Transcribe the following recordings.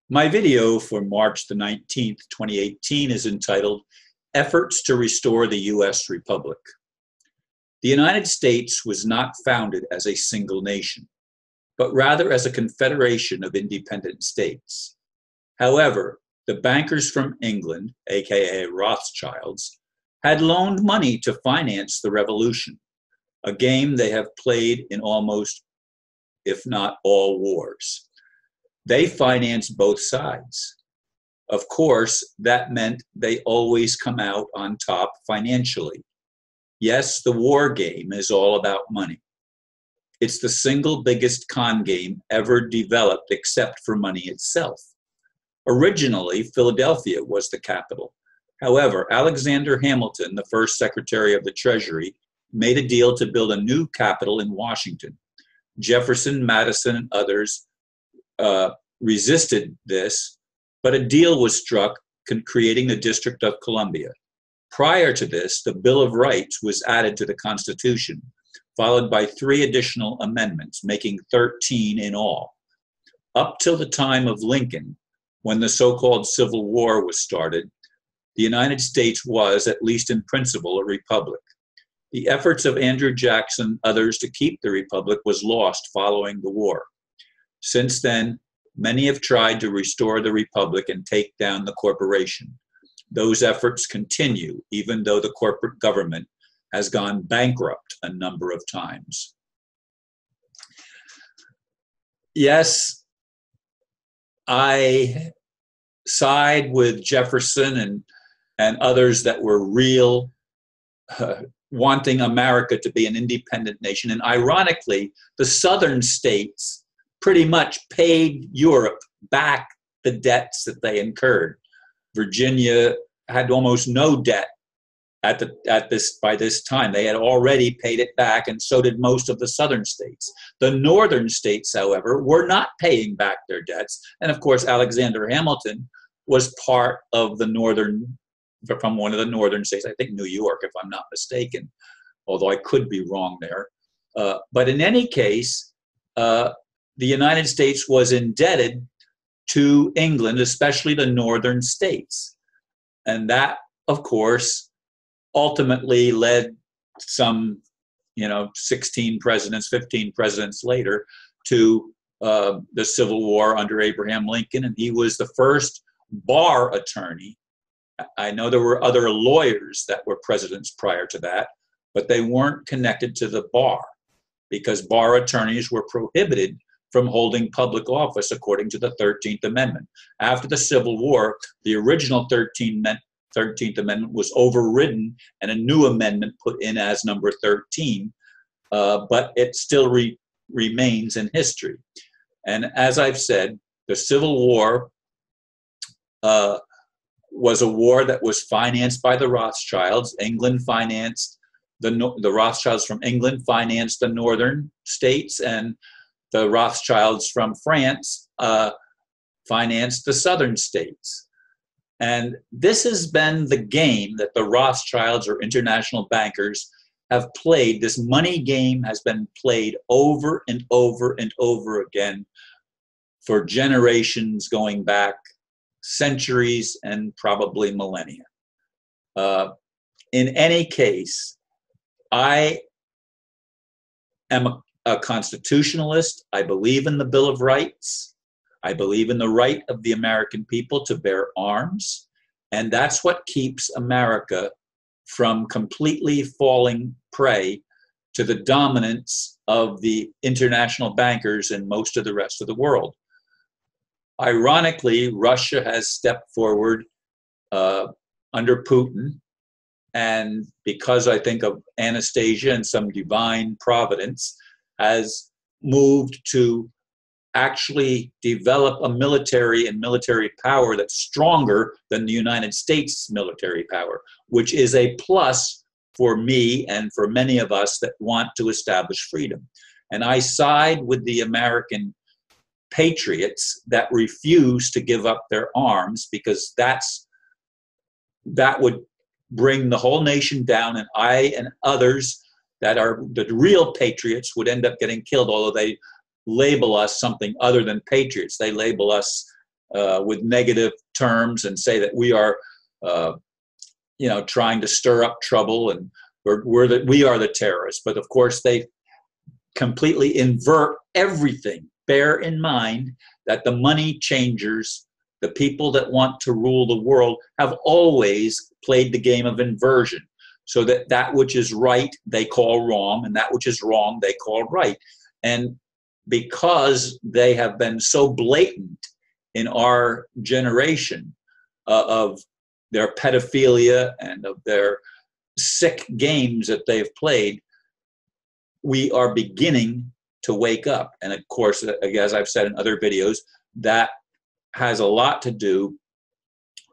My video for March the 19th, 2018 is entitled Efforts to Restore the U.S. Republic. The United States was not founded as a single nation, but rather as a confederation of independent states. However, the bankers from England, aka Rothschilds, had loaned money to finance the revolution, a game they have played in almost, if not all, wars. They financed both sides. Of course, that meant they always come out on top financially. Yes, the war game is all about money. It's the single biggest con game ever developed except for money itself. Originally, Philadelphia was the capital. However, Alexander Hamilton, the first Secretary of the Treasury, made a deal to build a new capital in Washington. Jefferson, Madison, and others resisted this, but a deal was struck creating the District of Columbia. Prior to this, the Bill of Rights was added to the Constitution, followed by 3 additional amendments, making 13 in all. Up till the time of Lincoln, when the so-called Civil War was started, the United States was, at least in principle, a republic. The efforts of Andrew Jackson and others to keep the republic was lost following the war. Since then, many have tried to restore the republic and take down the corporation. Those efforts continue, even though the corporate government has gone bankrupt a number of times. Yes, I side with Jefferson and others that were real, wanting America to be an independent nation. And ironically, the southern states pretty much paid Europe back the debts that they incurred. Virginia had almost no debt by this time. They had already paid it back, and so did most of the southern states. The northern states, however, were not paying back their debts. And of course, Alexander Hamilton was part of from one of the northern states, I think New York, if I'm not mistaken, although I could be wrong there. But in any case, the United States was indebted to England, especially the northern states. And that, of course, ultimately led some, 16 presidents, 15 presidents later to the Civil War under Abraham Lincoln. And he was the first bar attorney. I know there were other lawyers that were presidents prior to that, but they weren't connected to the bar because bar attorneys were prohibited from holding public office according to the 13th Amendment. After the Civil War, the original 13th Amendment was overridden and a new amendment put in as number 13, but it still remains in history. And as I've said, the Civil War was a war that was financed by the Rothschilds. England financed, the Rothschilds from England financed the northern states, and the Rothschilds from France financed the southern states. And this has been the game that the Rothschilds or international bankers have played. This money game has been played over and over and over again for generations, going back centuries and probably millennia. In any case, I am a constitutionalist. I believe in the Bill of Rights. I believe in the right of the American people to bear arms. And that's what keeps America from completely falling prey to the dominance of the international bankers and most of the rest of the world. Ironically, Russia has stepped forward under Putin. And because I think of Anastasia and some divine providence, has moved to actually develop a military power that's stronger than the United States military power, which is a plus for me and for many of us that want to establish freedom. And I side with the American patriots that refuse to give up their arms, because that would bring the whole nation down, and I and others that are the real patriots would end up getting killed, although they label us something other than patriots. They label us with negative terms and say that we are, trying to stir up trouble and we are the terrorists. But of course, they completely invert everything. Bear in mind that the money changers, the people that want to rule the world, have always played the game of inversion. So that which is right, they call wrong, and that which is wrong, they call right. And because they have been so blatant in our generation of their pedophilia and of their sick games that they've played, we are beginning to wake up. And of course, as I've said in other videos, that has a lot to do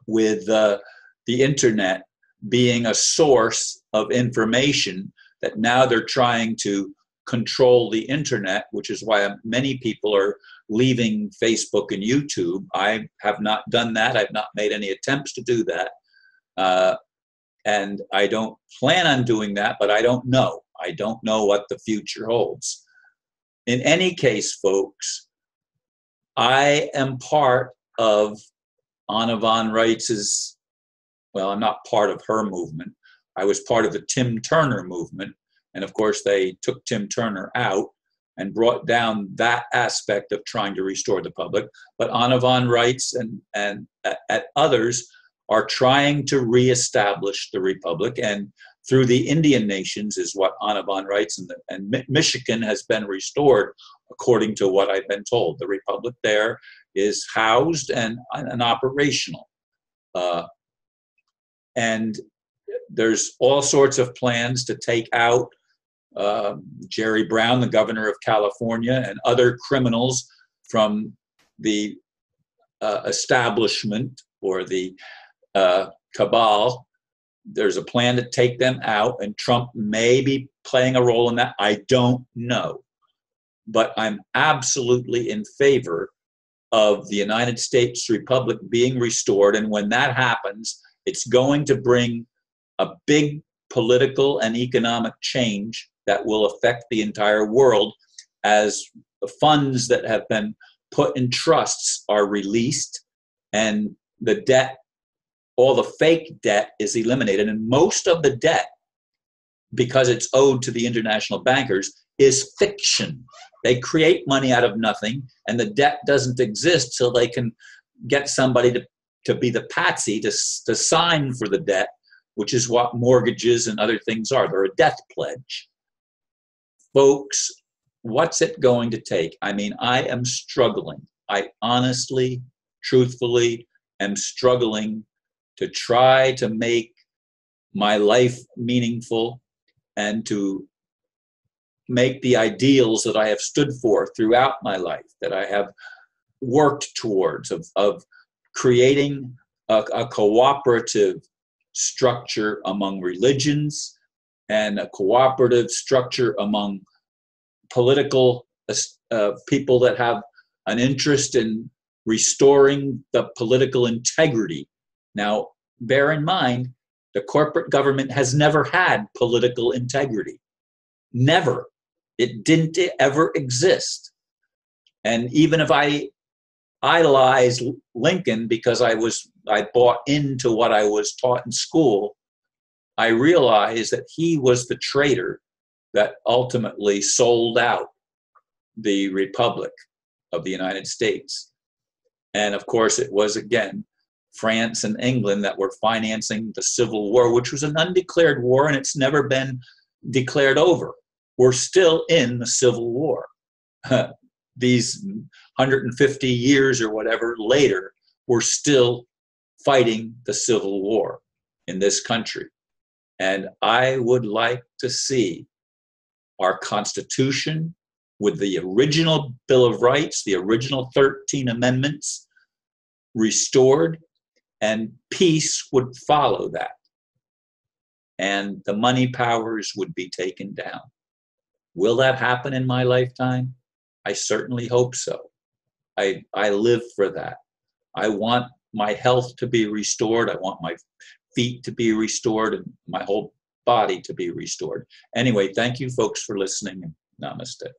with the internet being a source of information, that now they're trying to control the internet, which is why many people are leaving Facebook and YouTube. I have not done that. I've not made any attempts to do that. And I don't plan on doing that, but I don't know. I don't know what the future holds. In any case, folks, I am part of Anna von Reitz's, well, I'm not part of her movement. I was part of the Tim Turner movement. And of course, they took Tim Turner out and brought down that aspect of trying to restore the public. But Anna von Reitz and others are trying to reestablish the republic. And through the Indian nations is what Anna von Reitz and Michigan has been restored, according to what I've been told. The republic there is housed and operational. And there's all sorts of plans to take out Jerry Brown, the governor of California, and other criminals from the establishment or the cabal. There's a plan to take them out, and Trump may be playing a role in that. I don't know. But I'm absolutely in favor of the United States Republic being restored. And when that happens, it's going to bring a big political and economic change that will affect the entire world, as the funds that have been put in trusts are released and the debt, all the fake debt, is eliminated. And most of the debt, because it's owed to the international bankers, is fiction. They create money out of nothing, and the debt doesn't exist till they can get somebody to be the patsy to sign for the debt, which is what mortgages and other things are. They're a death pledge. Folks, what's it going to take? I mean, I am struggling. I honestly, truthfully am struggling to try to make my life meaningful and to make the ideals that I have stood for throughout my life, that I have worked towards, of creating a cooperative structure among religions and a cooperative structure among political people that have an interest in restoring the political integrity. Now, bear in mind, the corporate government has never had political integrity. Never. It didn't ever exist. And even if I idolize Lincoln because I bought into what I was taught in school, I realized that he was the traitor that ultimately sold out the Republic of the United States. And of course, it was, again, France and England that were financing the Civil War, which was an undeclared war, and it's never been declared over. We're still in the Civil War. These 150 years or whatever later, we're still fighting the Civil War in this country. And I would like to see our Constitution with the original Bill of Rights, the original 13 amendments, restored, and peace would follow that. And the money powers would be taken down. Will that happen in my lifetime? I certainly hope so. I live for that. I want my health to be restored. I want my feet to be restored and my whole body to be restored. Anyway, thank you folks for listening, and namaste.